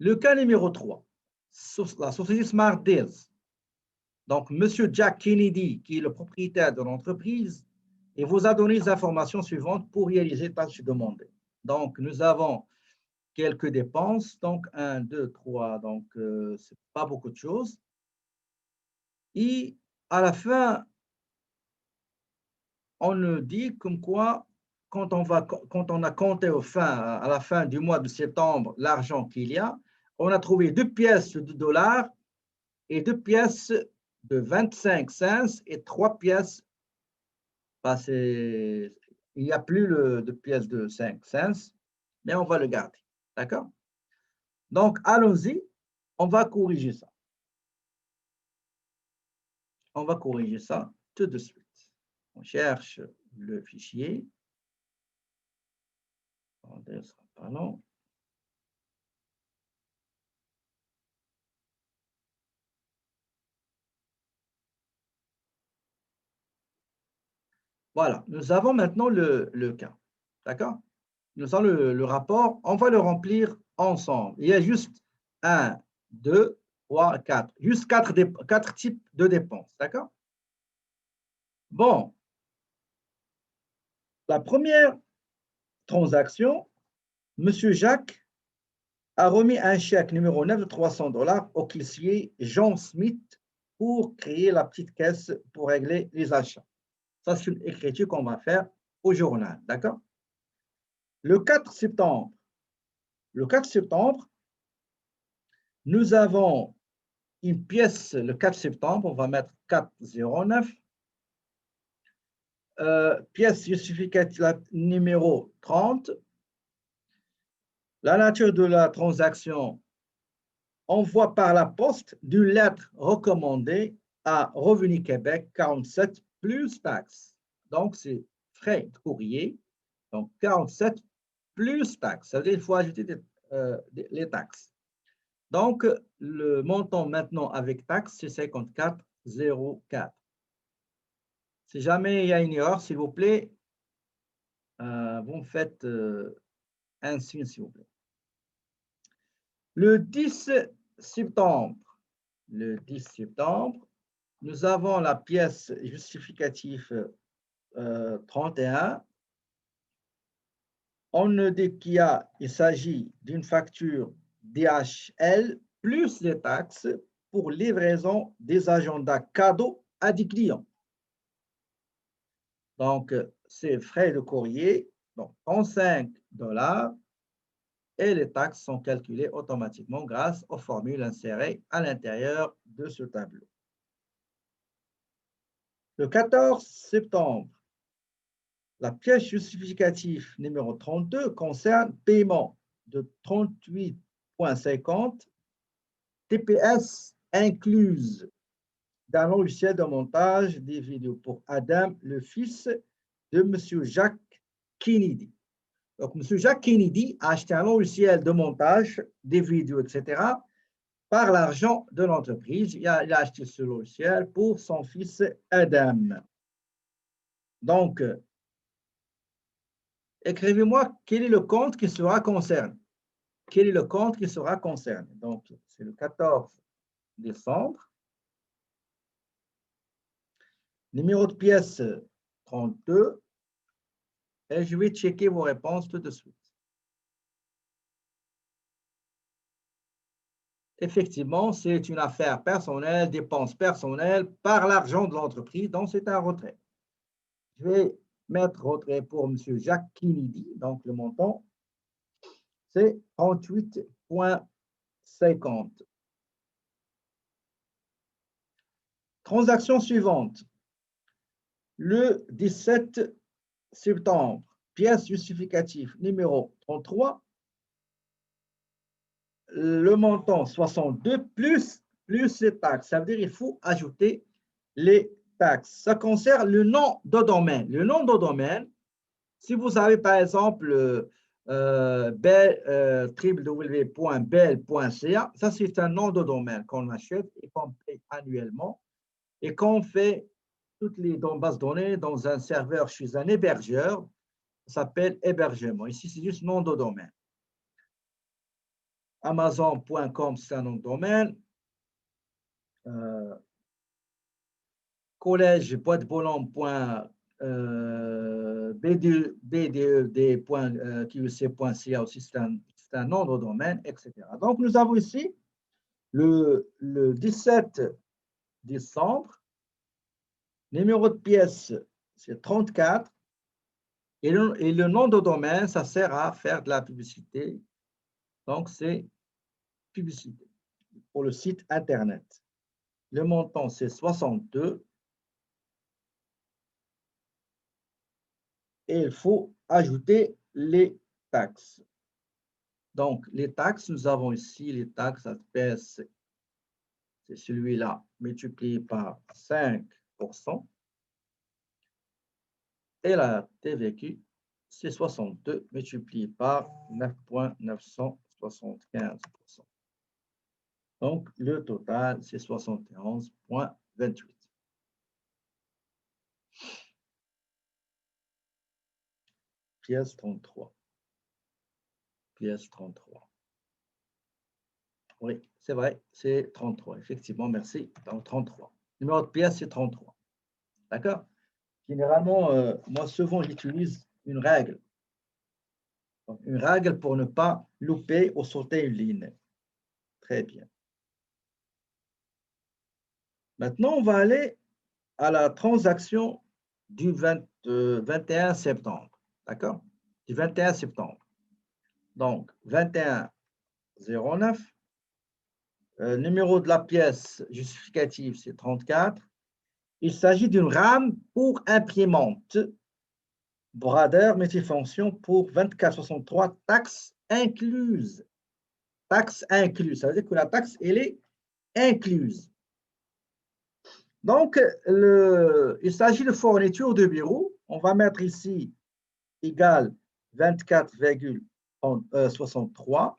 Le cas numéro 3, la société Smart Deals. Donc, M. Jack Kennedy, qui est le propriétaire de l'entreprise, il vous a donné les informations suivantes pour réaliser les tâches demandées. Donc, nous avons quelques dépenses. Donc, 1, 2, 3. Donc, ce n'est pas beaucoup de choses. Et à la fin, on nous dit comme quoi, quand on a compté à la fin du mois de septembre l'argent qu'il y a, on a trouvé 2 pièces de dollars et 2 pièces de 25 cents et 3 pièces. Il n'y a plus de pièces de 5 cents, mais on va le garder. D'accord? Donc, allons-y, on va corriger ça. On va corriger ça tout de suite. On cherche le fichier. Attendez, ce sera pas long. Voilà, nous avons maintenant le cas. D'accord? Nous avons le rapport. On va le remplir ensemble. Il y a juste 1, 2, 3, 4. Juste 4 types de dépenses. D'accord? Bon. La première transaction, M. Jacques a remis un chèque numéro 9 de $300 au caissier Jean Smith pour créer la petite caisse pour régler les achats. Ça, c'est une écriture qu'on va faire au journal. D'accord? Le 4 septembre, nous avons une pièce, le 4 septembre, on va mettre 409, pièce justificative numéro 30. La nature de la transaction, envoi par la poste d'une lettre recommandée à Revenu Québec 47 plus taxes. Donc, c'est frais de courrier. Donc, 47 plus taxes. Ça veut dire qu'il faut ajouter les taxes. Donc, le montant maintenant avec taxes, c'est 54,04. Si jamais il y a une erreur, s'il vous plaît, vous me faites un signe, s'il vous plaît. Le 10 septembre, nous avons la pièce justificative 31. On nous dit qu'il s'agit d'une facture DHL plus les taxes pour livraison des agendas cadeaux à des clients. Donc, c'est frais de courrier, donc $35, et les taxes sont calculées automatiquement grâce aux formules insérées à l'intérieur de ce tableau. Le 14 septembre, la pièce justificative numéro 32 concerne paiement de 38,50 TPS incluse d'un logiciel de montage des vidéos pour Adam, le fils de M. Jacques Kennedy. Donc, M. Jacques Kennedy a acheté un logiciel de montage des vidéos, etc., par l'argent de l'entreprise. Il a acheté ce logiciel pour son fils Adam. Donc, écrivez-moi quel est le compte qui sera concerné. Quel est le compte qui sera concerné? Donc, c'est le 14 décembre. Numéro de pièce 32. Et je vais checker vos réponses tout de suite. Effectivement, c'est une affaire personnelle, dépense personnelle par l'argent de l'entreprise, donc c'est un retrait. Je vais mettre retrait pour M. Jacques Kennedy, donc le montant, c'est 38,50. Transaction suivante. Le 17 septembre, pièce justificative numéro 33, le montant 62 plus les taxes. Ça veut dire qu'il faut ajouter les taxes. Ça concerne le nom de domaine. Le nom de domaine, si vous avez par exemple www.bell.ca, ça c'est un nom de domaine qu'on achète et qu'on paye annuellement et qu'on fait toutes les bases de données dans un serveur chez un hébergeur. Ça s'appelle hébergement. Ici, c'est juste nom de domaine. Amazon.com, c'est un nom de domaine. Collège boîte-de-boulogne.bde.qc.ca aussi, c'est un nom de domaine, etc. Donc, nous avons ici le 17 décembre, numéro de pièce, c'est 34, et le nom de domaine, ça sert à faire de la publicité. Donc, c'est publicité pour le site Internet. Le montant, c'est 62. Et il faut ajouter les taxes. Donc, les taxes, nous avons ici les taxes APS, c'est celui-là, multiplié par 5%. Et la TVQ, c'est 62 multiplié par 9,975%. Donc, le total, c'est 71,28. Pièce 33. Pièce 33. Oui, c'est vrai, c'est 33. Effectivement, merci. Donc, 33. Numéro de pièce, c'est 33. D'accord? Généralement, moi, souvent, j'utilise une règle. Donc, une règle pour ne pas louper ou sauter une ligne. Très bien. Maintenant, on va aller à la transaction du 21 septembre. D'accord? Du 21 septembre. Donc, 21,09. Numéro de la pièce justificative, c'est 34. Il s'agit d'une RAM pour imprimante. Bradeur multifonction pour 24,63, taxes incluses. Taxes incluses, ça veut dire que la taxe, elle est incluse. Donc, il s'agit de fourniture de bureau. On va mettre ici égal 24,63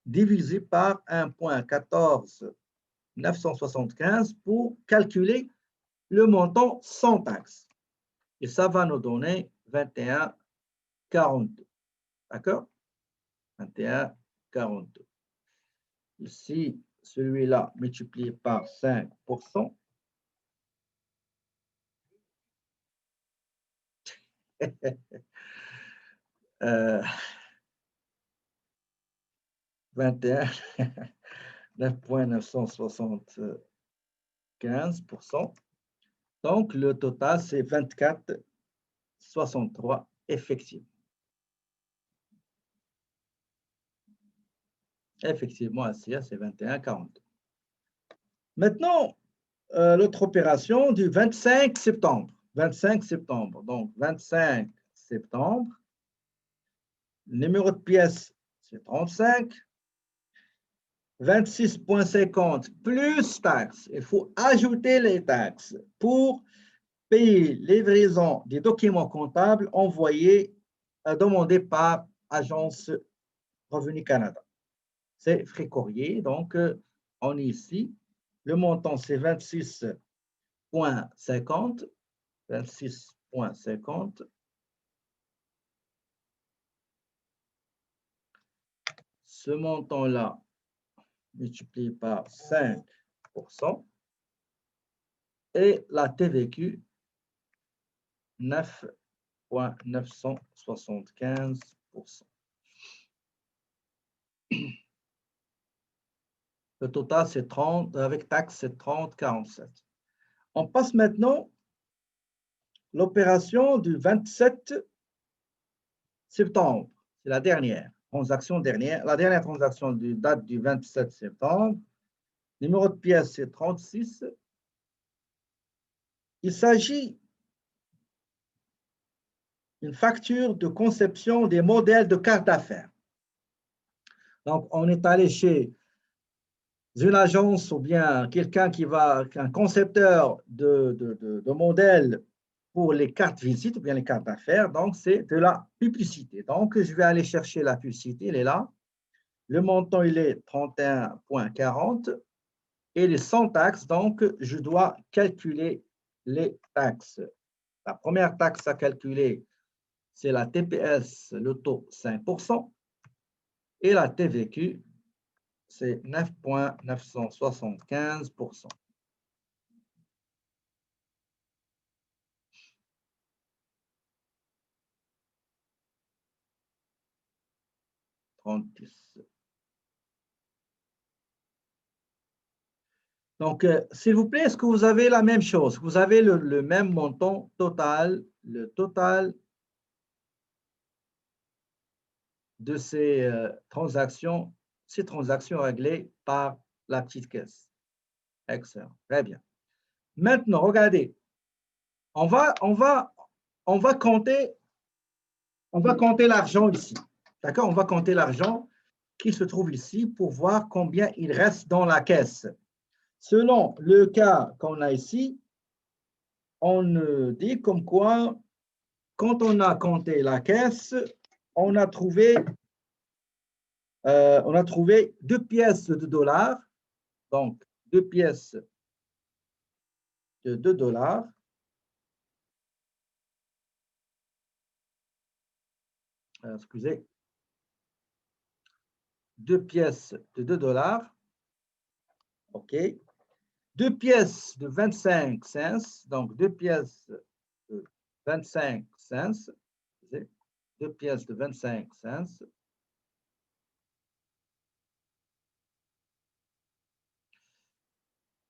divisé par 1,14 pour calculer le montant sans taxe. Et ça va nous donner 21,42. D'accord? 21,42. Ici, celui-là multiplié par 5%. euh, 21, 9,975%. Donc, le total, c'est 24,63 effectivement. Effectivement, SIA, c'est 21,42. Maintenant, l'autre opération du 25 septembre. 25 septembre. Donc, 25 septembre. Le numéro de pièce, c'est 35. 26,50 plus taxes. Il faut ajouter les taxes pour payer livraison des documents comptables envoyés, demandés par Agence Revenu Canada. C'est frais courrier, donc on est ici. Le montant, c'est 26,50. 26,50. Ce montant-là, multiplié par 5%. Et la TVQ, 9,975%. Le total, c'est 30, avec taxe, c'est 30,47. On passe maintenant l'opération du 27 septembre. C'est la dernière transaction dernière. La dernière transaction date du 27 septembre. Numéro de pièce, c'est 36. Il s'agit d'une facture de conception des modèles de cartes d'affaires. Donc, on est allé chez une agence ou bien quelqu'un un concepteur de modèles pour les cartes visites ou bien les cartes d'affaires. Donc, c'est de la publicité. Donc, je vais aller chercher la publicité. Elle est là. Le montant, il est 31,40 et les sans taxes. Donc, je dois calculer les taxes. La première taxe à calculer, c'est la TPS, le taux 5%, et la TVQ, c'est 9,975%. Donc, s'il vous plaît, est-ce que vous avez la même chose? Vous avez le même montant total, le total de ces transactions réglées par la petite caisse. Excellent, très bien. Maintenant, regardez, on va compter l'argent ici. D'accord? On va compter l'argent qui se trouve ici pour voir combien il reste dans la caisse. Selon le cas qu'on a ici, on dit comme quoi, quand on a compté la caisse, on a trouvé 2 pièces de dollars, donc 2 pièces de 2 dollars. Excusez, 2 pièces de 2 dollars. OK. 2 pièces de 25 cents, donc 2 pièces de 25 cents. 2 pièces de 25 cents.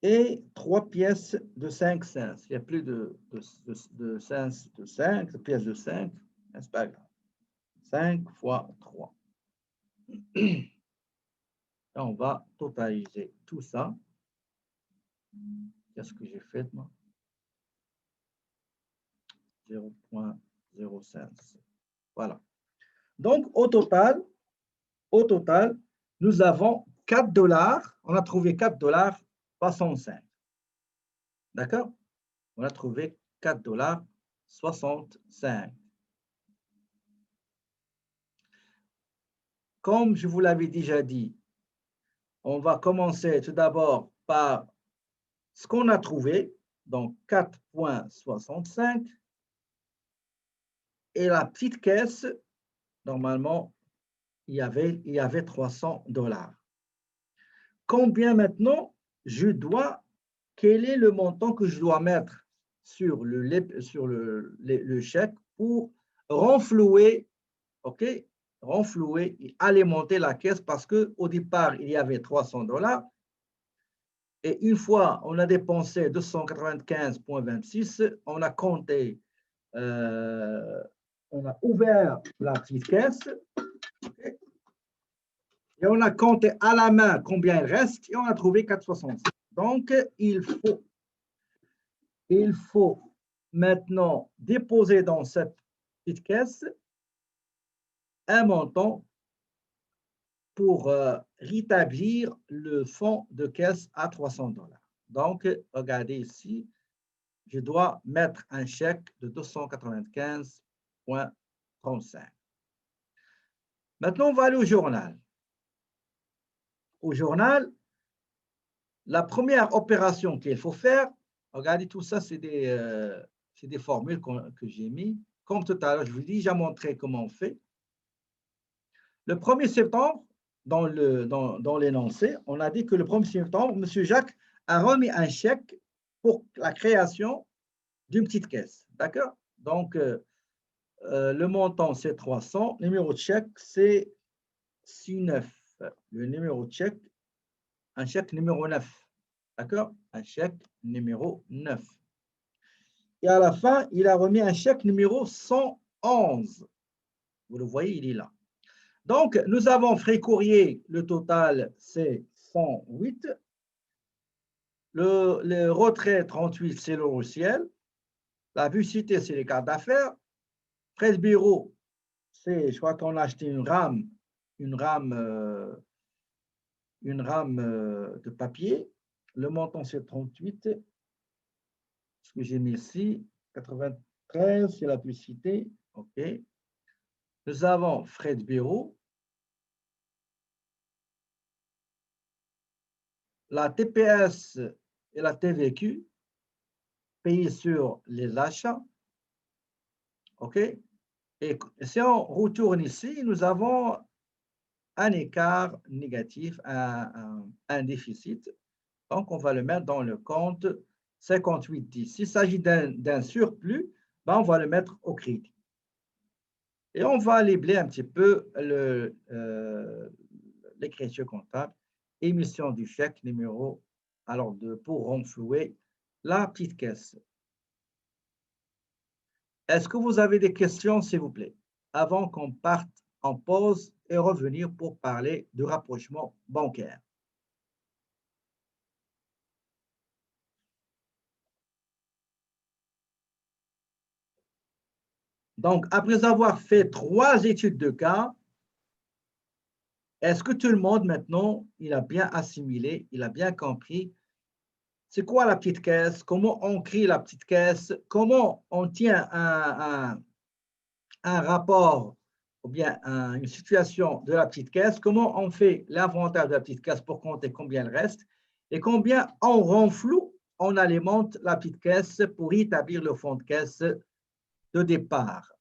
Et 3 pièces de 5 cents. Il y a plus de cents de 5, de pièces de 5. C'est pas grave. 5 fois 3. Là, on va totaliser tout ça. Qu'est-ce que j'ai fait, moi? 0,05. Voilà. Donc, au total, nous avons 4 dollars. On a trouvé 4 dollars 65. D'accord? On a trouvé 4 dollars 65. Comme je vous l'avais déjà dit, on va commencer tout d'abord par ce qu'on a trouvé, donc 4,65. Et la petite caisse, normalement, il y avait 300 dollars. Combien maintenant je dois, quel est le montant que je dois mettre sur le chèque pour renflouer, OK, renflouer et alimenter la caisse parce qu'au départ, il y avait 300 dollars. Et une fois on a dépensé 295,26, on a compté, on a ouvert la petite caisse, okay, et on a compté à la main combien il reste et on a trouvé 4,65. Donc, il faut maintenant déposer dans cette petite caisse un montant pour rétablir le fonds de caisse à 300 dollars. Donc, regardez ici, je dois mettre un chèque de 295,35. Maintenant, on va aller au journal. Au journal, la première opération qu'il faut faire, regardez tout ça, c'est des formules que j'ai mis. Comme tout à l'heure, je vous ai déjà montré comment on fait. Le 1er septembre, dans l'énoncé, on a dit que le 1er septembre, M. Jacques a remis un chèque pour la création d'une petite caisse. D'accord? Donc, le montant, c'est 300. Le numéro de chèque, c'est 69. Le numéro de chèque, un chèque numéro 9. D'accord? Un chèque numéro 9. Et à la fin, il a remis un chèque numéro 111. Vous le voyez, il est là. Donc, nous avons frais courrier, le total, c'est 108. Le retrait 38, c'est le ciel. La publicité, c'est les cartes d'affaires. Frais de bureau, c'est, je crois qu'on a acheté une rame de papier. Le montant, c'est 38. Ce que j'ai mis ici, 93, c'est la publicité. OK. Nous avons frais de bureau. La TPS et la TVQ payées sur les achats. OK. Et si on retourne ici, nous avons un écart négatif, un déficit. Donc, on va le mettre dans le compte 5810. S'il s'agit d'un surplus, ben, on va le mettre au crédit. Et on va labeler un petit peu l'écriture comptable, émission du chèque numéro, alors pour renflouer la petite caisse. Est-ce que vous avez des questions, s'il vous plaît, avant qu'on parte en pause et revenir pour parler du rapprochement bancaire? Donc, après avoir fait 3 études de cas, est-ce que tout le monde maintenant, il a bien assimilé, il a bien compris c'est quoi la petite caisse, comment on crée la petite caisse, comment on tient un rapport ou bien une situation de la petite caisse, comment on fait l'inventaire de la petite caisse pour compter combien il reste et combien on renfloue, on alimente la petite caisse pour établir le fonds de caisse de départ.